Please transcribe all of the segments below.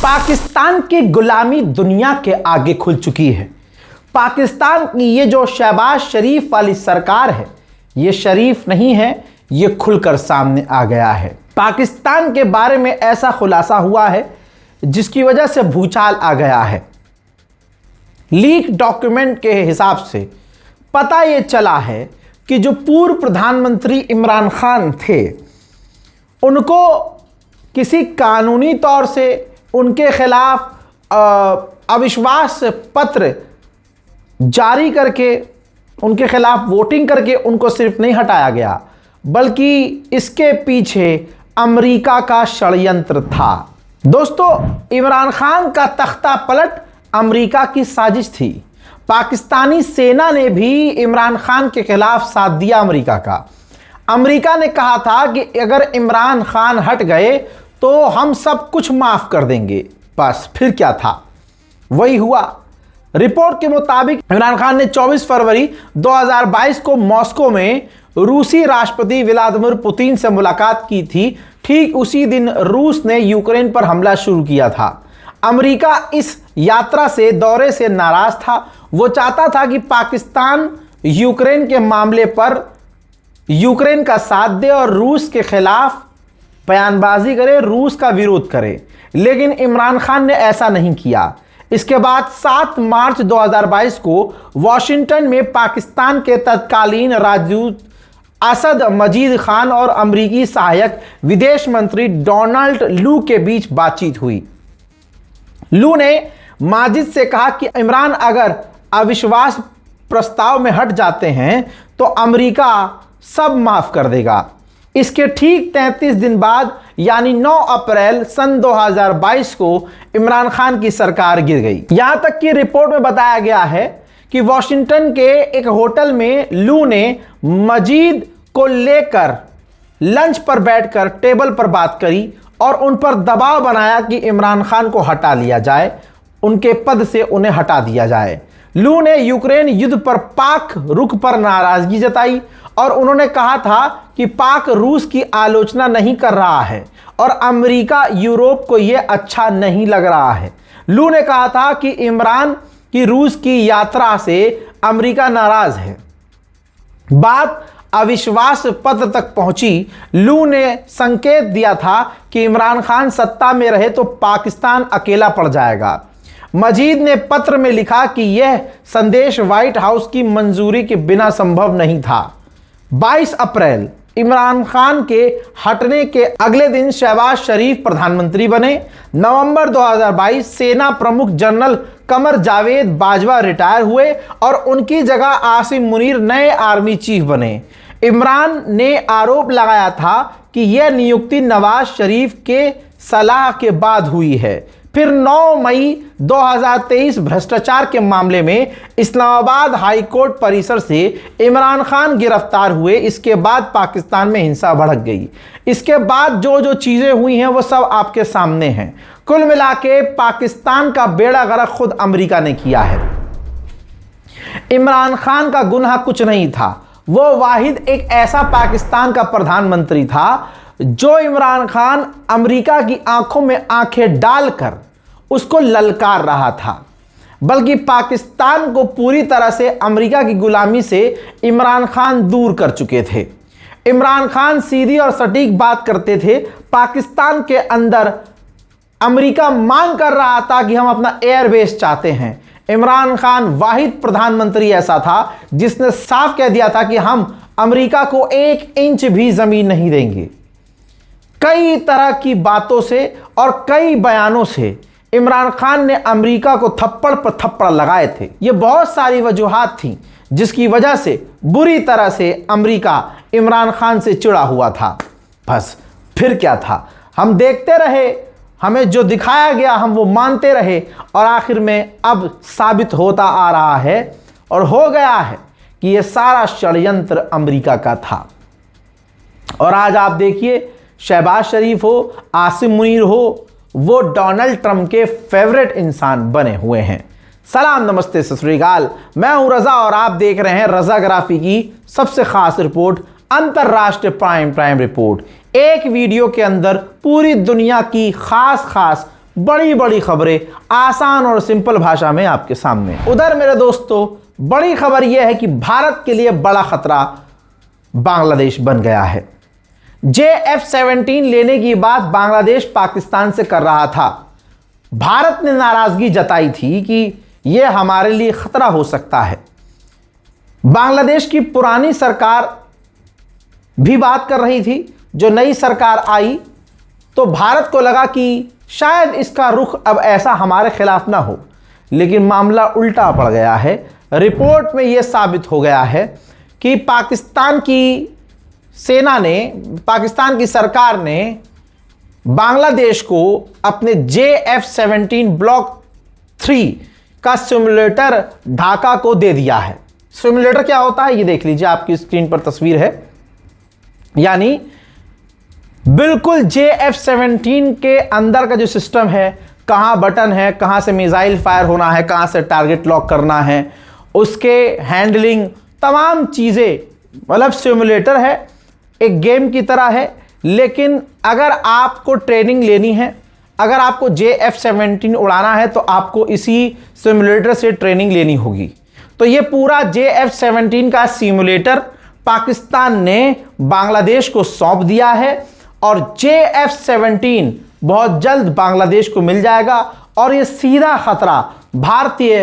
पाकिस्तान की गुलामी दुनिया के आगे खुल चुकी है। पाकिस्तान की ये जो शहबाज शरीफ वाली सरकार है, ये शरीफ नहीं है, ये खुलकर सामने आ गया है। पाकिस्तान के बारे में ऐसा खुलासा हुआ है जिसकी वजह से भूचाल आ गया है। लीक डॉक्यूमेंट के हिसाब से पता ये चला है कि जो पूर्व प्रधानमंत्री इमरान खान थे, उनको किसी कानूनी तौर से उनके खिलाफ अविश्वास पत्र जारी करके, उनके खिलाफ वोटिंग करके उनको सिर्फ नहीं हटाया गया, बल्कि इसके पीछे अमेरिका का षड्यंत्र था। दोस्तों, इमरान खान का तख्ता पलट अमेरिका की साजिश थी। पाकिस्तानी सेना ने भी इमरान खान के खिलाफ साथ दिया अमेरिका का। अमेरिका ने कहा था कि अगर इमरान खान हट गए तो हम सब कुछ माफ कर देंगे। बस फिर क्या था, वही हुआ। रिपोर्ट के मुताबिक इमरान खान ने 24 फरवरी 2022 को मॉस्को में रूसी राष्ट्रपति व्लादिमीर पुतिन से मुलाकात की थी। ठीक उसी दिन रूस ने यूक्रेन पर हमला शुरू किया था। अमेरिका इस यात्रा से, दौरे से नाराज था। वो चाहता था कि पाकिस्तान यूक्रेन के मामले पर यूक्रेन का साथ दे और रूस के खिलाफ बयानबाजी करे, रूस का विरोध करे, लेकिन इमरान खान ने ऐसा नहीं किया। इसके बाद 7 मार्च 2022 को वॉशिंगटन में पाकिस्तान के तत्कालीन राजदूत असद मजीद खान और अमेरिकी सहायक विदेश मंत्री डोनाल्ड लू के बीच बातचीत हुई। लू ने माजिद से कहा कि इमरान अगर अविश्वास प्रस्ताव में हट जाते हैं तो अमेरिका सब माफ कर देगा। इसके ठीक 33 दिन बाद यानी 9 अप्रैल सन 2022 को इमरान खान की सरकार गिर गई। यहां तक कि रिपोर्ट में बताया गया है कि वॉशिंगटन के एक होटल में लू ने मजीद को लेकर लंच पर बैठकर टेबल पर बात करी और उन पर दबाव बनाया कि इमरान खान को हटा लिया जाए, उनके पद से उन्हें हटा दिया जाए। लू ने यूक्रेन युद्ध पर पाक रुख पर नाराजगी जताई और उन्होंने कहा था कि पाक रूस की आलोचना नहीं कर रहा है और अमेरिका यूरोप को यह अच्छा नहीं लग रहा है। लू ने कहा था कि इमरान की रूस की यात्रा से अमेरिका नाराज है। बात अविश्वास पत्र तक पहुंची। लू ने संकेत दिया था कि इमरान खान सत्ता में रहे तो पाकिस्तान अकेला पड़ जाएगा। मजीद ने पत्र में लिखा कि यह संदेश व्हाइट हाउस की मंजूरी के बिना संभव नहीं था। 22 अप्रैल इमरान खान के हटने के अगले दिन शहबाज शरीफ प्रधानमंत्री बने। नवंबर 2022 सेना प्रमुख जनरल कमर जावेद बाजवा रिटायर हुए और उनकी जगह आसिम मुनीर नए आर्मी चीफ बने। इमरान ने आरोप लगाया था कि यह नियुक्ति नवाज शरीफ के सलाह के बाद हुई है। फिर 9 मई 2023 भ्रष्टाचार के मामले में इस्लामाबाद हाई कोर्ट परिसर से इमरान खान गिरफ्तार हुए। इसके बाद पाकिस्तान में हिंसा भड़क गई। इसके बाद जो चीज़ें हुई हैं वो सब आपके सामने हैं। कुल मिला के पाकिस्तान का बेड़ा गर्क खुद अमेरिका ने किया है। इमरान खान का गुनाह कुछ नहीं था। वो वाहिद एक ऐसा पाकिस्तान का प्रधानमंत्री था जो इमरान खान अमेरिका की आंखों में आंखें डालकर उसको ललकार रहा था, बल्कि पाकिस्तान को पूरी तरह से अमेरिका की गुलामी से इमरान खान दूर कर चुके थे। इमरान खान सीधी और सटीक बात करते थे। पाकिस्तान के अंदर अमेरिका मांग कर रहा था कि हम अपना एयरबेस चाहते हैं। इमरान खान वाहिद प्रधानमंत्री ऐसा था जिसने साफ कह दिया था कि हम अमेरिका को 1 इंच भी जमीन नहीं देंगे। कई तरह की बातों से और कई बयानों से इमरान खान ने अमेरिका को थप्पड़ पर थप्पड़ लगाए थे। ये बहुत सारी वजूहात थी जिसकी वजह से बुरी तरह से अमेरिका इमरान खान से चिढ़ा हुआ था। बस फिर क्या था, हम देखते रहे, हमें जो दिखाया गया हम वो मानते रहे और आखिर में अब साबित होता आ रहा है और हो गया है कि ये सारा षड्यंत्र अमेरिका का था। और आज आप देखिए, शहबाज शरीफ हो, आसिम मुनीर हो, वो डोनाल्ड ट्रंप के फेवरेट इंसान बने हुए हैं। सलाम, नमस्ते, सत श्री अकाल। मैं हूं रजा और आप देख रहे हैं रजाग्राफी की सबसे खास रिपोर्ट, अंतरराष्ट्रीय प्राइम रिपोर्ट। एक वीडियो के अंदर पूरी दुनिया की खास बड़ी बड़ी खबरें आसान और सिंपल भाषा में आपके सामने। उधर मेरे दोस्तों, बड़ी खबर यह है कि भारत के लिए बड़ा खतरा बांग्लादेश बन गया है। JF-17 लेने की बात बांग्लादेश पाकिस्तान से कर रहा था। भारत ने नाराजगी जताई थी कि यह हमारे लिए खतरा हो सकता है। बांग्लादेश की पुरानी सरकार भी बात कर रही थी। जो नई सरकार आई तो भारत को लगा कि शायद इसका रुख अब ऐसा हमारे खिलाफ ना हो, लेकिन मामला उल्टा पड़ गया है। रिपोर्ट में यह साबित हो गया है कि पाकिस्तान की सेना ने, पाकिस्तान की सरकार ने बांग्लादेश को अपने JF-17 ब्लॉक 3 का सिमुलेटर ढाका को दे दिया है। सिमुलेटर क्या होता है ये देख लीजिए, आपकी स्क्रीन पर तस्वीर है। यानी बिल्कुल JF-17 के अंदर का जो सिस्टम है, कहां बटन है, कहां से मिसाइल फायर होना है, कहां से टारगेट लॉक करना है, उसके हैंडलिंग, तमाम चीजें, मतलब सिमुलेटर है, एक गेम की तरह है। लेकिन अगर आपको ट्रेनिंग लेनी है, अगर आपको JF-17 उड़ाना है तो आपको इसी सिमुलेटर से ट्रेनिंग लेनी होगी। तो ये पूरा JF-17 का सिमुलेटर पाकिस्तान ने बांग्लादेश को सौंप दिया है और JF-17 बहुत जल्द बांग्लादेश को मिल जाएगा और ये सीधा खतरा भारतीय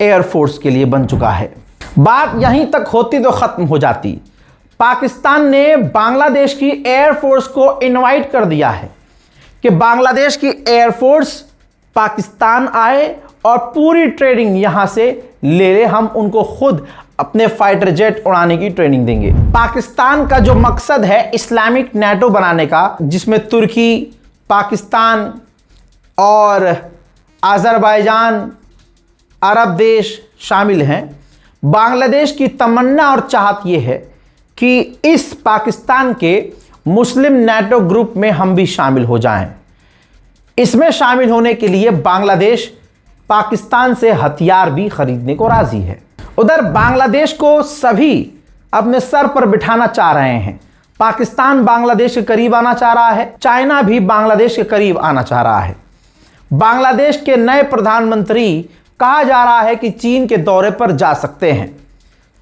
एयरफोर्स के लिए बन चुका है। बात यहीं तक होती तो खत्म हो जाती। पाकिस्तान ने बांग्लादेश की एयरफोर्स को इनवाइट कर दिया है कि बांग्लादेश की एयरफोर्स पाकिस्तान आए और पूरी ट्रेनिंग यहां से ले ले, हम उनको खुद अपने फाइटर जेट उड़ाने की ट्रेनिंग देंगे। पाकिस्तान का जो मकसद है इस्लामिक नेटो बनाने का, जिसमें तुर्की, पाकिस्तान और अजरबैजान, अरब देश शामिल हैं। बांग्लादेश की तमन्ना और चाहत यह है कि इस पाकिस्तान के मुस्लिम नेटो ग्रुप में हम भी शामिल हो जाएं। इसमें शामिल होने के लिए बांग्लादेश पाकिस्तान से हथियार भी खरीदने को राजी है। उधर बांग्लादेश को सभी अपने सर पर बिठाना चाह रहे हैं। पाकिस्तान बांग्लादेश के करीब आना चाह रहा है, चाइना भी बांग्लादेश के करीब आना चाह रहा है। बांग्लादेश के नए प्रधानमंत्री कहा जा रहा है कि चीन के दौरे पर जा सकते हैं।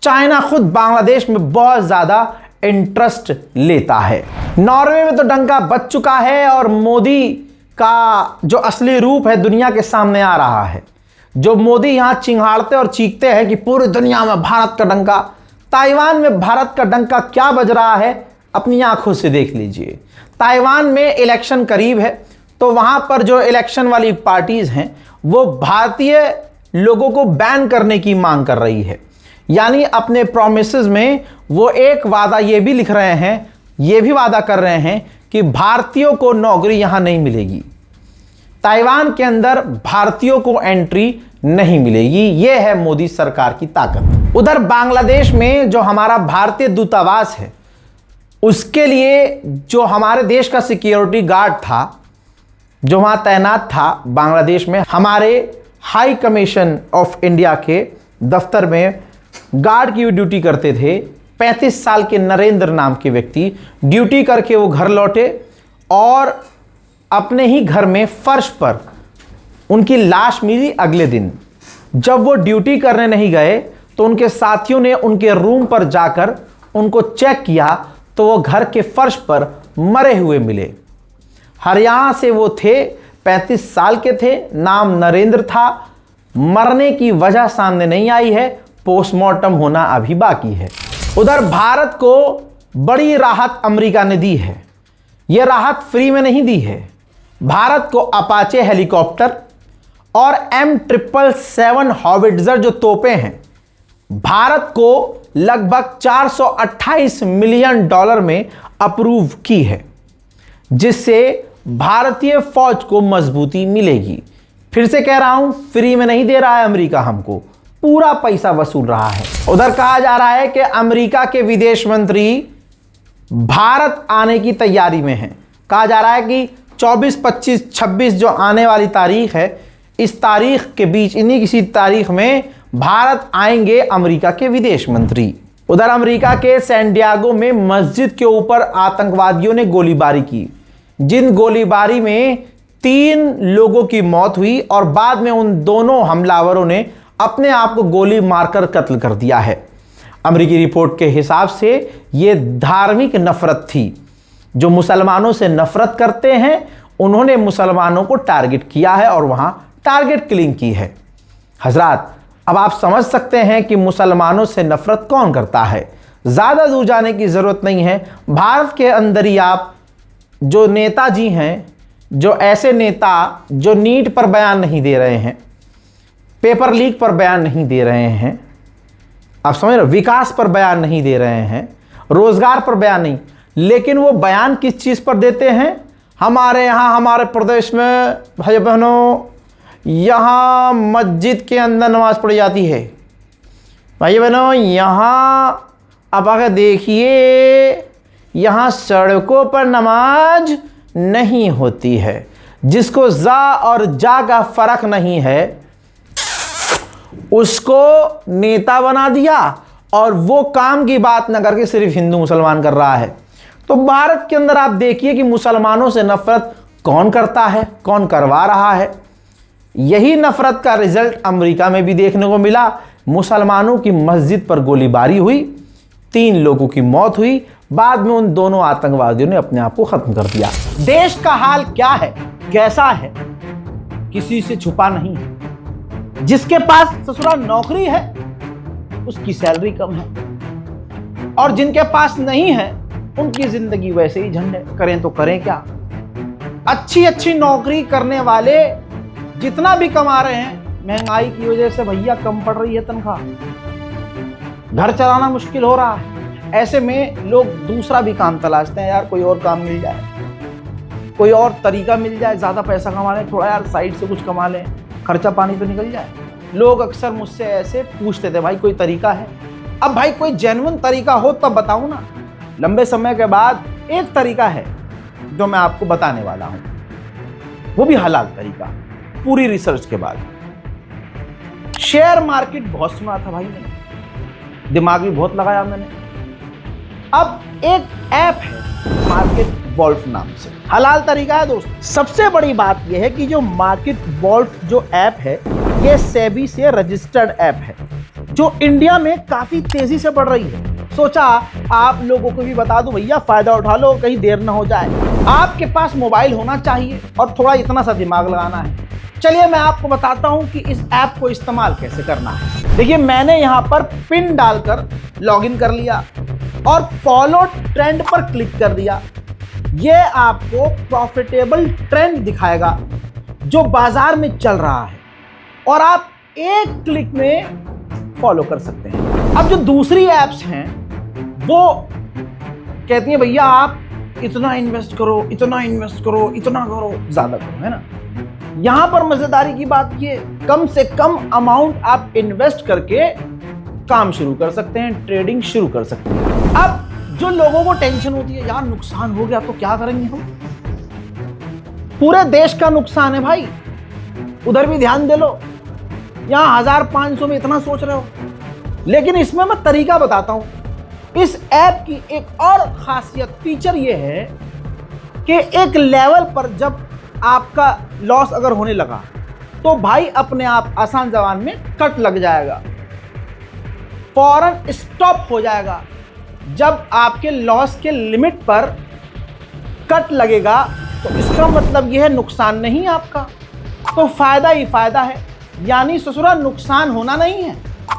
चाइना खुद बांग्लादेश में बहुत ज्यादा इंटरेस्ट लेता है। नॉर्वे में तो डंका बज चुका है और मोदी का जो असली रूप है दुनिया के सामने आ रहा है। जो मोदी यहां चिंघाड़ते और चीखते हैं कि पूरी दुनिया में भारत का डंका, ताइवान में भारत का डंका क्या बज रहा है अपनी आंखों से देख लीजिए। ताइवान में इलेक्शन करीब है तो वहां पर जो इलेक्शन वाली पार्टीज हैं वो भारतीय लोगों को बैन करने की मांग कर रही है। यानी अपने प्रोमिसेस में वो एक वादा ये भी लिख रहे हैं, ये भी वादा कर रहे हैं कि भारतीयों को नौकरी यहां नहीं मिलेगी, ताइवान के अंदर भारतीयों को एंट्री नहीं मिलेगी। यह है मोदी सरकार की ताकत। उधर बांग्लादेश में जो हमारा भारतीय दूतावास है उसके लिए जो हमारे देश का सिक्योरिटी गार्ड था, जो वहां तैनात था बांग्लादेश में, हमारे हाई कमीशन ऑफ इंडिया के दफ्तर में गार्ड की ड्यूटी करते थे 35 साल के नरेंद्र नाम के व्यक्ति। ड्यूटी करके वो घर लौटे और अपने ही घर में फर्श पर उनकी लाश मिली अगले दिन। जब वो ड्यूटी करने नहीं गए तो उनके साथियों ने उनके रूम पर जाकर उनको चेक किया तो वो घर के फर्श पर मरे हुए मिले। हरियाणा से वो थे, 35 साल के थे, नाम नरेंद्र था। मरने की वजह सामने नहीं आई है, पोस्टमार्टम होना अभी बाकी है। उधर भारत को बड़ी राहत अमेरिका ने दी है। यह राहत फ्री में नहीं दी है। भारत को अपाचे हेलीकॉप्टर और M777 हॉविट्जर जो तोपें हैं, भारत को लगभग $428 मिलियन में अप्रूव की है, जिससे भारतीय फौज को मजबूती मिलेगी। फिर से कह रहा हूं, फ्री में नहीं दे रहा है अमेरिका, हमको पूरा पैसा वसूल रहा है। उधर कहा जा रहा है कि अमेरिका के विदेश मंत्री भारत आने की तैयारी में हैं। कहा जा रहा है कि 24, 25, 26 जो आने वाली तारीख है, इस तारीख के बीच, इन्हीं किसी तारीख में भारत आएंगे अमेरिका के विदेश मंत्री। उधर अमेरिका के सैन डिएगो में मस्जिद के ऊपर आतंकवादियों ने गोलीबारी की, जिन गोलीबारी में 3 लोगों की मौत हुई और बाद में उन दोनों हमलावरों ने अपने आप को गोली मारकर कत्ल कर दिया है। अमेरिकी रिपोर्ट के हिसाब से यह धार्मिक नफरत थी। जो मुसलमानों से नफरत करते हैं उन्होंने मुसलमानों को टारगेट किया है और वहां टारगेट किलिंग की है। हजरात, अब आप समझ सकते हैं कि मुसलमानों से नफरत कौन करता है। ज्यादा दूर जाने की जरूरत नहीं है। भारत के अंदर ही आप जो नेताजी हैं, जो ऐसे नेता जो नीट पर बयान नहीं दे रहे हैं, पेपर लीक पर बयान नहीं दे रहे हैं, आप समझ रहे, विकास पर बयान नहीं दे रहे हैं, रोजगार पर बयान नहीं, लेकिन वो बयान किस चीज पर देते हैं? हमारे यहाँ, हमारे प्रदेश में भाई बहनों, यहाँ मस्जिद के अंदर नमाज पढ़ी जाती है। भाई बहनों, यहाँ आप आकर देखिए, यहाँ सड़कों पर नमाज नहीं होती है। जिसको जा और जा का फर्क नहीं है उसको नेता बना दिया और वो काम की बात न करके सिर्फ हिंदू मुसलमान कर रहा है। तो भारत के अंदर आप देखिए कि मुसलमानों से नफरत कौन करता है, कौन करवा रहा है। यही नफरत का रिजल्ट अमेरिका में भी देखने को मिला। मुसलमानों की मस्जिद पर गोलीबारी हुई, 3 लोगों की मौत हुई, बाद में उन दोनों आतंकवादियों ने अपने आप को खत्म कर दिया। देश का हाल क्या है, कैसा है, किसी से छुपा नहीं है। जिसके पास ससुराल नौकरी है उसकी सैलरी कम है, और जिनके पास नहीं है उनकी जिंदगी वैसे ही झंड है। करें तो करें क्या। अच्छी अच्छी नौकरी करने वाले जितना भी कमा रहे हैं, महंगाई की वजह से भैया कम पड़ रही है तनख्वाह, घर चलाना मुश्किल हो रहा है। ऐसे में लोग दूसरा भी काम तलाशते हैं, यार कोई और काम मिल जाए, कोई और तरीका मिल जाए, ज्यादा पैसा कमा लें, थोड़ा यार साइड से कुछ कमा लें, खर्चा पानी तो निकल जाए। लोग अक्सर मुझसे ऐसे पूछते थे, भाई कोई तरीका है? अब भाई कोई जेन्युइन तरीका हो तब बताऊं ना। लंबे समय के बाद एक तरीका है जो मैं आपको बताने वाला हूं, वो भी हलाल तरीका, पूरी रिसर्च के बाद। शेयर मार्केट बहुत सुना था भाई मैंने, दिमाग भी बहुत लगाया मैंने। अब एक ऐप है मार्केट वॉल्फ नाम से, हलाल तरीका है दोस्त। सबसे बड़ी बात यह है कि जो मार्केट वॉल्फ जो ऐप है, ये सेबी से रजिस्टर्ड ऐप है, जो इंडिया में काफी तेजी से बढ़ रही है। सोचा आप लोगों को भी बता दूं भैया, फायदा उठा लो, कहीं देर ना हो जाए। आपके पास मोबाइल होना चाहिए और थोड़ा इतना सा दिमाग लगाना है। चलिए मैं आपको बताता हूं कि इस ऐप को इस्तेमाल कैसे करना है। देखिए, मैंने यहां पर पिन डालकर लॉगिन कर लिया और फॉलो ट्रेंड पर क्लिक कर दिया। ये आपको प्रॉफिटेबल ट्रेंड दिखाएगा जो बाजार में चल रहा है, और आप एक क्लिक में फॉलो कर सकते हैं। अब जो दूसरी एप्स हैं वो कहती हैं भैया आप इतना इन्वेस्ट करो, इतना इन्वेस्ट करो, इतना करो, ज्यादा करो, है ना। यहां पर मजेदारी की बात ये, कम से कम अमाउंट आप इन्वेस्ट करके काम शुरू कर सकते हैं, ट्रेडिंग शुरू कर सकते हैं। अब जो लोगों को टेंशन होती है, यार नुकसान हो गया तो क्या करेंगे हम, पूरे देश का नुकसान है भाई, उधर भी ध्यान दे लो। यहां 1500 में इतना सोच रहे हो, लेकिन इसमें मैं तरीका बताता हूं। इस ऐप की एक और खासियत फीचर ये है कि एक लेवल पर जब आपका लॉस अगर होने लगा तो भाई अपने आप आसान जबान में कट लग जाएगा, फौरन स्टॉप हो जाएगा। जब आपके लॉस के लिमिट पर कट लगेगा तो इसका मतलब यह है नुकसान नहीं आपका, तो फायदा ही फायदा है। यानी ससुरा नुकसान होना नहीं है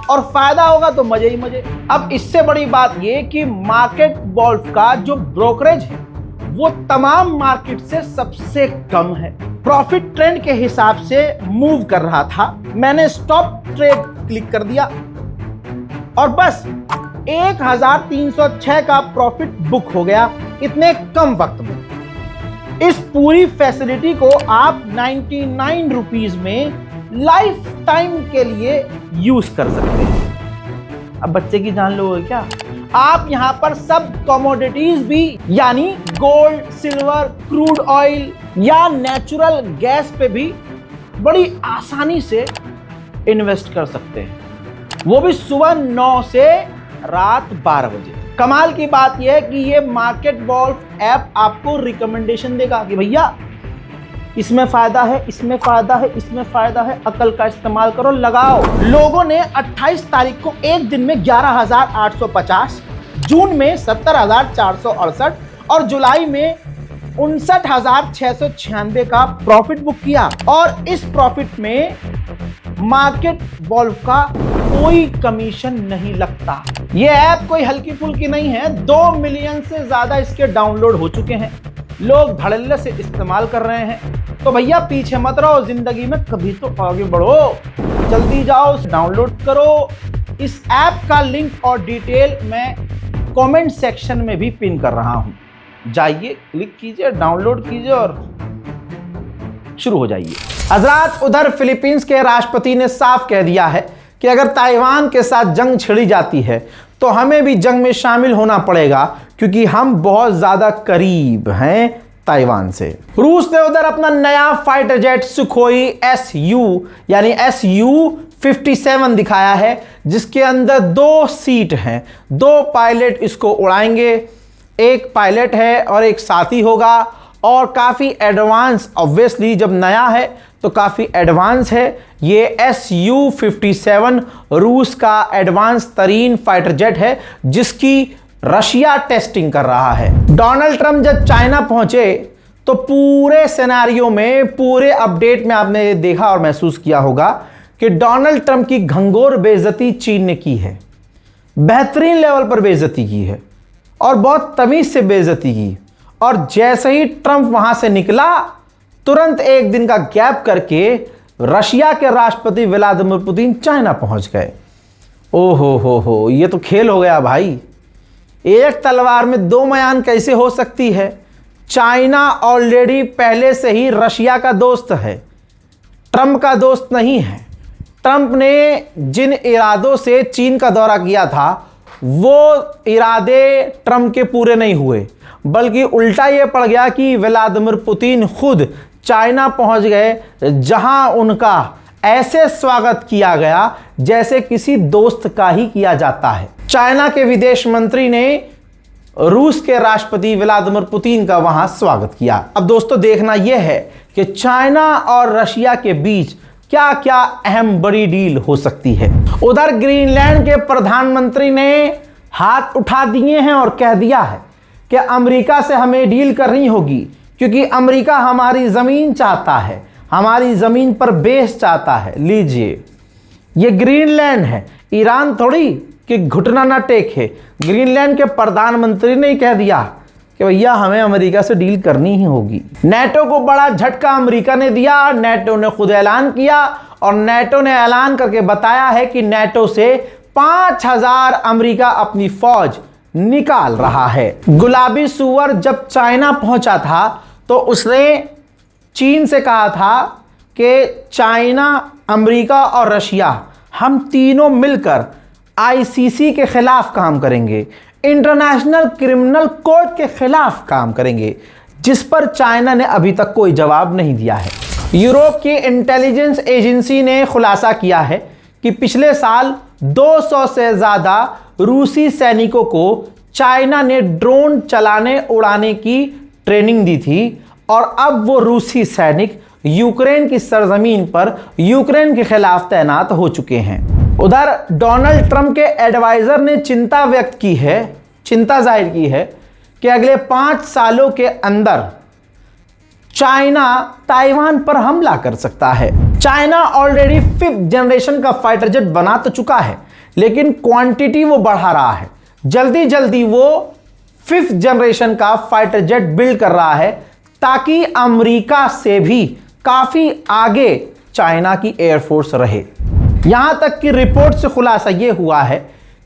और फायदा होगा तो मजे ही मजे। अब इससे बड़ी बात यह कि मार्केट वॉल्फ का जो ब्रोकरेज है वो तमाम मार्केट से सबसे कम है। प्रॉफिट ट्रेंड के हिसाब से मूव कर रहा था। मैंने स्टॉप ट्रेड क्लिक कर दिया और बस 1306 का प्रॉफिट बुक हो गया इतने कम वक्त में। इस पूरी फैसिलिटी को आप 99 रुपीज में लाइफ टाइम के लिए यूज कर सकते हैं। अब बच्चे की जान लोगे क्या, आप यहां पर सब कमोडिटीज भी यानी गोल्ड, सिल्वर, क्रूड ऑयल या नेचुरल गैस पे भी बड़ी आसानी से इन्वेस्ट कर सकते हैं, वो भी सुबह 9 से रात 12 बजे। कमाल की बात यह है कि ये मार्केट वॉल्फ ऐप आपको रिकमेंडेशन देगा कि भैया इसमें फायदा है, इसमें फायदा है, इसमें फायदा है, अकल का इस्तेमाल करो, लगाओ। लोगों ने 28 तारीख को एक दिन में 11,850, जून में 70,468 और जुलाई में 59,696 का प्रॉफिट बुक किया। और इस प्रॉफिट में मार्केट वॉल्व का कोई कमीशन नहीं लगता। ये ऐप कोई हल्की फुल्की नहीं है, 2 मिलियन से ज्यादा इसके डाउनलोड हो चुके हैं, लोग धड़ल्ले से इस्तेमाल कर रहे हैं। तो भैया पीछे मत रहो, जिंदगी में कभी तो आगे बढ़ो, जल्दी जाओ डाउनलोड करो। इस ऐप का लिंक और डिटेल मैं कमेंट सेक्शन में भी पिन कर रहा हूं, जाइए क्लिक कीजिए, डाउनलोड कीजिए और शुरू हो जाइए। हजरात, उधर फिलीपींस के राष्ट्रपति ने साफ कह दिया है कि अगर ताइवान के साथ जंग छिड़ी जाती है तो हमें भी जंग में शामिल होना पड़ेगा, क्योंकि हम बहुत ज्यादा करीब हैं ताइवान से। रूस ने उधर अपना नया फाइटर जेट सुखोई SU-57 दिखाया है, जिसके अंदर 2 सीट हैं, 2 पायलट इसको उड़ाएंगे, एक पायलट है और एक साथी होगा। और काफ़ी एडवांस, ऑब्वियसली जब नया है तो काफ़ी एडवांस है। ये SU-57 रूस का एडवांस तरीन फाइटर जेट है, जिसकी रशिया टेस्टिंग कर रहा है। डोनाल्ड ट्रंप जब चाइना पहुंचे तो पूरे सिनेरियो में, पूरे अपडेट में आपने देखा और महसूस किया होगा कि डोनाल्ड ट्रंप की घंघोर बेइज्जती चीन ने की है, बेहतरीन लेवल पर बेइज्जती की है और बहुत तमीज से बेइज्जती की। और जैसे ही ट्रंप वहां से निकला, तुरंत एक दिन का गैप करके रशिया के राष्ट्रपति व्लादिमीर पुतिन चाइना पहुंच गए। ओहो हो, ये तो खेल हो गया भाई। एक तलवार में 2 मयान कैसे हो सकती है? चाइना ऑलरेडी पहले से ही रशिया का दोस्त है, ट्रंप का दोस्त नहीं है। ट्रंप ने जिन इरादों से चीन का दौरा किया था, वो इरादे ट्रंप के पूरे नहीं हुए, बल्कि उल्टा ये पड़ गया कि व्लादिमीर पुतिन खुद चाइना पहुंच गए, जहां उनका ऐसे स्वागत किया गया जैसे किसी दोस्त का ही किया जाता है। चाइना के विदेश मंत्री ने रूस के राष्ट्रपति व्लादिमीर पुतिन का वहां स्वागत किया। अब दोस्तों देखना यह है कि चाइना और रशिया के बीच क्या क्या अहम बड़ी डील हो सकती है। उधर ग्रीनलैंड के प्रधानमंत्री ने हाथ उठा दिए हैं और कह दिया है कि अमेरिका से हमें डील करनी होगी, क्योंकि अमेरिका हमारी जमीन चाहता है, हमारी जमीन पर बेस चाहता है। लीजिए, ये ग्रीनलैंड है, ईरान थोड़ी कि घुटना ना टेक है। ग्रीनलैंड के प्रधानमंत्री ने कह दिया कि भैया हमें अमेरिका से डील करनी ही होगी। नेटो को बड़ा झटका अमेरिका ने दिया। नेटो ने खुद ऐलान किया और नेटो ने ऐलान करके बताया है कि नेटो से 5,000 अमेरिका अपनी फौज निकाल रहा है। गुलाबी सुअर जब चाइना पहुंचा था तो उसने चीन से कहा था कि चाइना, अमेरिका और रशिया हम तीनों मिलकर आईसीसी के खिलाफ काम करेंगे, इंटरनेशनल क्रिमिनल कोर्ट के खिलाफ काम करेंगे, जिस पर चाइना ने अभी तक कोई जवाब नहीं दिया है। यूरोप की इंटेलिजेंस एजेंसी ने खुलासा किया है कि पिछले साल 200 से ज़्यादा रूसी सैनिकों को चाइना ने ड्रोन चलाने उड़ाने की ट्रेनिंग दी थी और अब वो रूसी सैनिक यूक्रेन की सरजमीन पर यूक्रेन के खिलाफ तैनात हो चुके हैं। उधर डोनाल्ड ट्रंप के एडवाइजर ने चिंता जाहिर की है कि अगले 5 सालों के अंदर चाइना ताइवान पर हमला कर सकता है। चाइना ऑलरेडी 5th जनरेशन का फाइटर जेट बना तो चुका है, लेकिन क्वांटिटी वो बढ़ा रहा है। जल्दी जल्दी वो 5th जनरेशन का फाइटर जेट बिल्ड कर रहा है, ताकि अमेरिका से भी काफी आगे चाइना की एयरफोर्स रहे। यहां तक कि रिपोर्ट से खुलासा यह हुआ है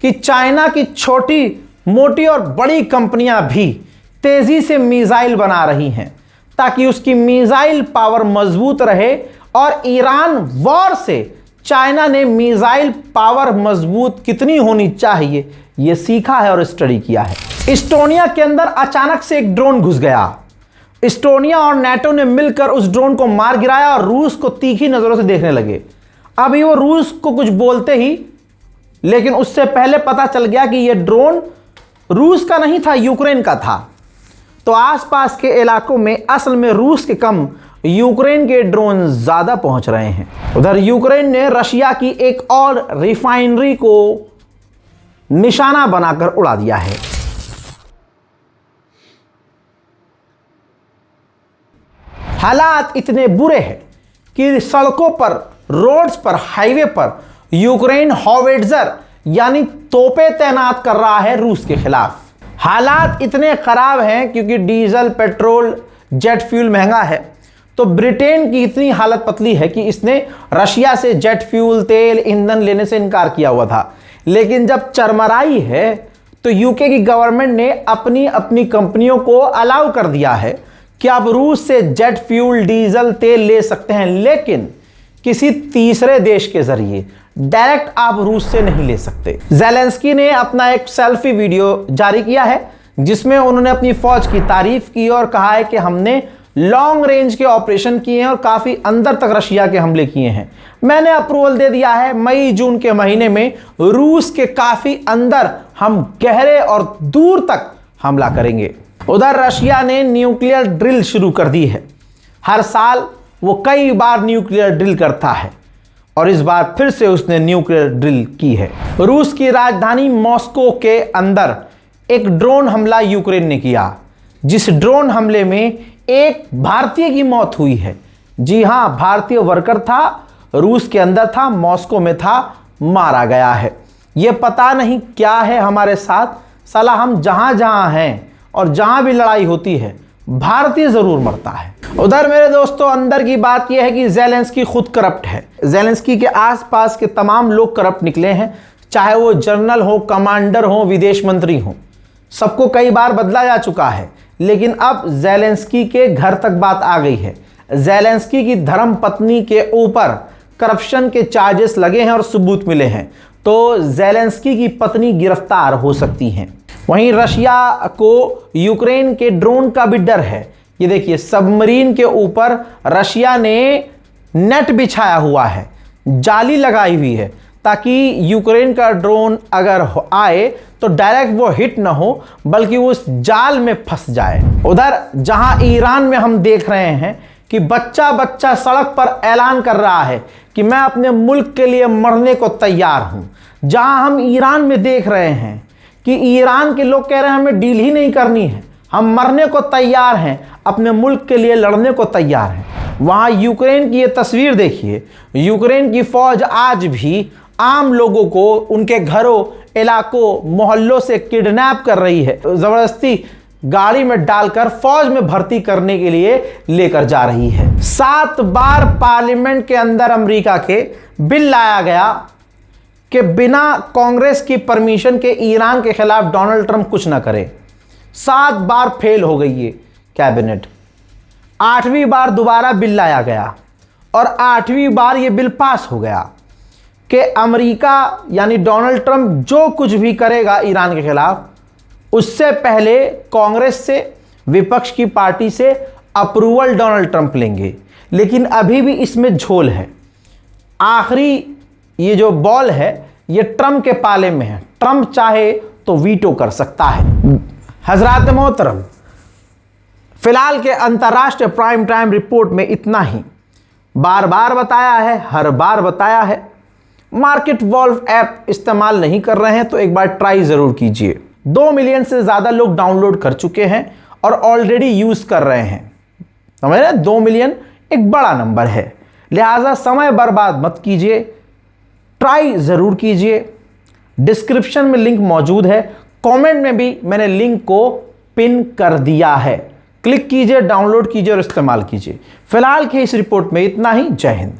कि चाइना की छोटी मोटी और बड़ी कंपनियां भी तेजी से मिसाइल बना रही हैं, ताकि उसकी मिसाइल पावर मजबूत रहे। और ईरान वॉर से चाइना ने मिसाइल पावर मजबूत कितनी होनी चाहिए यह सीखा है और स्टडी किया है। इस्टोनिया के अंदर अचानक से एक ड्रोन घुस गया। इस्टोनिया और नेटो ने मिलकर उस ड्रोन को मार गिराया और रूस को तीखी नजरों से देखने लगे। अभी वो रूस को कुछ बोलते ही, लेकिन उससे पहले पता चल गया कि यह ड्रोन रूस का नहीं था, यूक्रेन का था। तो आसपास के इलाकों में असल में रूस के कम यूक्रेन के ड्रोन ज्यादा पहुंच रहे हैं। उधर यूक्रेन ने रशिया की एक और रिफाइनरी को निशाना बनाकर उड़ा दिया है। हालात इतने बुरे हैं कि सड़कों पर, रोड्स पर, हाईवे पर यूक्रेन हॉविट्जर यानी तोपे तैनात कर रहा है रूस के खिलाफ। हालात इतने खराब हैं क्योंकि डीजल, पेट्रोल, जेट फ्यूल महंगा है। तो ब्रिटेन की इतनी हालत पतली है कि इसने रशिया से जेट फ्यूल, तेल, ईंधन लेने से इनकार किया हुआ था। लेकिन जब चरमराई है तो यूके की गवर्नमेंट ने अपनी अपनी कंपनियों को अलाउ कर दिया है कि आप रूस से जेट फ्यूल, डीजल, तेल ले सकते हैं, लेकिन किसी तीसरे देश के जरिए डायरेक्ट आप रूस से नहीं ले सकते। ज़ेलेंस्की ने अपना एक सेल्फी वीडियो जारी किया है जिसमें उन्होंने अपनी फौज की तारीफ की और कहा है कि हमने लॉन्ग रेंज के ऑपरेशन किए हैं और काफी अंदर तक रशिया के हमले किए हैं। मैंने अप्रूवल दे दिया है, मई जून के महीने में रूस के काफी अंदर हम गहरे और दूर तक हमला करेंगे। उधर रशिया ने न्यूक्लियर ड्रिल शुरू कर दी है। हर साल वो कई बार न्यूक्लियर ड्रिल करता है और इस बार फिर से उसने न्यूक्लियर ड्रिल की है। रूस की राजधानी मॉस्को के अंदर एक ड्रोन हमला यूक्रेन ने किया, जिस ड्रोन हमले में एक भारतीय की मौत हुई है। जी हां, भारतीय वर्कर था, रूस के अंदर था, मॉस्को में था, मारा गया है। यह पता नहीं क्या है हमारे साथ, साला हम जहां जहां हैं और जहां भी लड़ाई होती है भारतीय जरूर मरता है। उधर मेरे दोस्तों अंदर की बात यह है कि ज़ेलेंस्की खुद करप्ट है। ज़ेलेंस्की के आसपास के तमाम लोग करप्ट निकले हैं, चाहे वो जनरल हो, कमांडर हो, विदेश मंत्री हो, सबको कई बार बदला जा चुका है। लेकिन अब ज़ेलेंस्की के घर तक बात आ गई है। ज़ेलेंस्की की धर्म पत्नी के ऊपर करप्शन के चार्जेस लगे हैं और सबूत मिले हैं, तो ज़ेलेंस्की की पत्नी गिरफ्तार हो सकती हैं। वहीं रशिया को यूक्रेन के ड्रोन का भी डर है। ये देखिए, सबमरीन के ऊपर रशिया ने नेट बिछाया हुआ है, जाली लगाई हुई है, ताकि यूक्रेन का ड्रोन अगर आए तो डायरेक्ट वो हिट ना हो बल्कि वो उस जाल में फंस जाए। उधर जहां ईरान में हम देख रहे हैं कि बच्चा बच्चा सड़क पर ऐलान कर रहा है कि मैं अपने मुल्क के लिए मरने को तैयार हूं, जहां हम ईरान में देख रहे हैं कि ईरान के लोग कह रहे हैं हमें डील ही नहीं करनी है, हम मरने को तैयार हैं, अपने मुल्क के लिए लड़ने को तैयार हैं, वहां यूक्रेन की ये तस्वीर देखिए। यूक्रेन की फौज आज भी आम लोगों को उनके घरों, इलाकों, मोहल्लों से किडनैप कर रही है, जबरदस्ती गाड़ी में डालकर फौज में भर्ती करने के लिए लेकर जा रही है। 7 बार पार्लियामेंट के अंदर अमेरिका के बिल लाया गया कि बिना कांग्रेस की परमिशन के ईरान के खिलाफ डोनाल्ड ट्रंप कुछ ना करे। 7 बार फेल हो गई ये कैबिनेट। 8वीं बार दोबारा बिल लाया गया और 8वीं बार ये बिल पास हो गया कि अमेरिका यानी डोनाल्ड ट्रंप जो कुछ भी करेगा ईरान के खिलाफ, उससे पहले कांग्रेस से, विपक्ष की पार्टी से अप्रूवल डोनाल्ड ट्रंप लेंगे। लेकिन अभी भी इसमें झोल है। आखिरी ये जो बॉल है ये ट्रंप के पाले में है। ट्रंप चाहे तो वीटो कर सकता है। हजरात मोहतरम, फिलहाल के अंतर्राष्ट्रीय प्राइम टाइम रिपोर्ट में इतना ही। बार बार बताया है, हर बार बताया है, मार्केट वॉल्व ऐप इस्तेमाल नहीं कर रहे हैं तो एक बार ट्राई जरूर कीजिए। 2 मिलियन से ज्यादा लोग डाउनलोड कर चुके हैं और ऑलरेडी यूज कर रहे हैं। समझ रहे हैं, 2 मिलियन एक बड़ा नंबर है, लिहाजा समय बर्बाद मत कीजिए, ट्राई जरूर कीजिए। डिस्क्रिप्शन में लिंक मौजूद है, कमेंट में भी मैंने लिंक को पिन कर दिया है। क्लिक कीजिए, डाउनलोड कीजिए और इस्तेमाल कीजिए। फिलहाल की इस रिपोर्ट में इतना ही। जय हिंद।